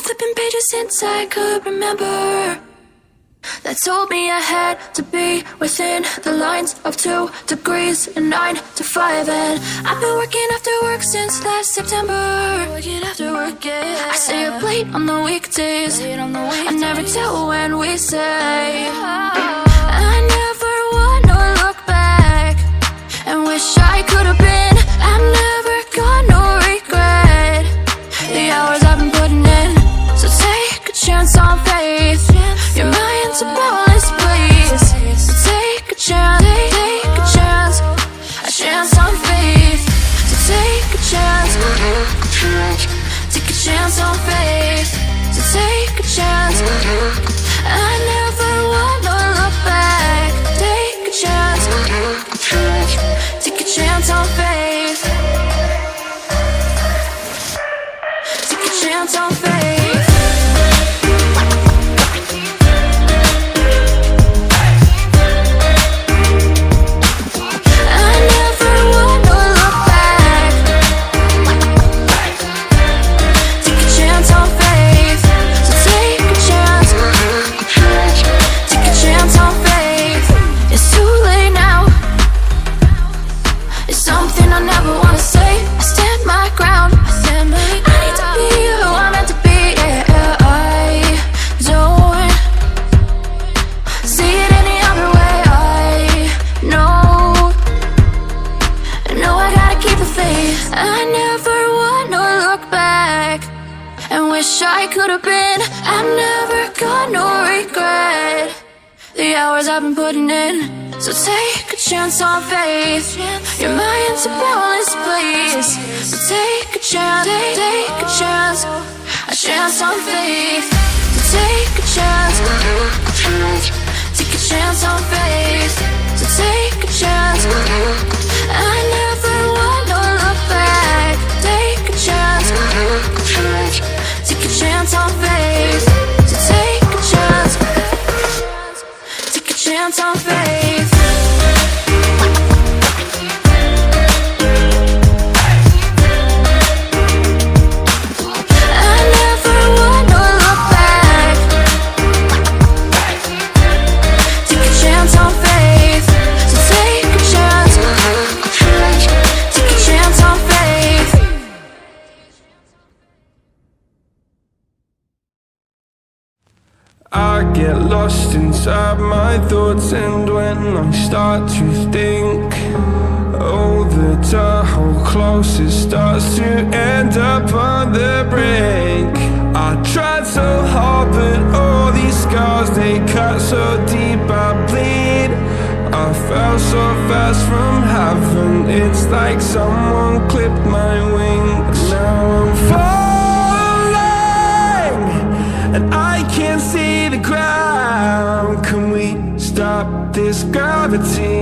flipping pages since I could remember, that told me I had to be within the lines of 2 degrees and 9 to 5. And I've been working after work since last September. Working after work, yeah. I stay up late on the weekdays. I never tell when we say. I never wanna look back and wish I could have been. I'm never gonna regret the hours I've been putting in. So take a chance on faith. Your mind's a boundless place. So take a chance, take a chance, a chance on faith. So take a chance, take a chance on faith. So take a chance. I never wanna look back. Take a chance, take a chance on faith. Take a chance on faith. I never wanna look back and wish I could have been. I'm never gonna regret the hours I've been putting in. So take a chance on faith. Your mind's a boundless place. So take a chance, take a chance on faith. So take a chance, take a chance on faith. So take a chance. I never wanna look back. Take a chance, take a chance on faith. So take a chance, take a chance on faith. I never wanna look back. Take a chance on faith. So take a chance, take a chance on faith. I get lost inside my thoughts, and when I start to think, oh, the Tahoe closer starts to end up on the brink. I tried so hard, but all these scars, they cut so deep I bleed. I fell so fast from heaven, it's like someone clipped my wings. Now I'm falling, and I can't see the ground. Can we stop this gravity?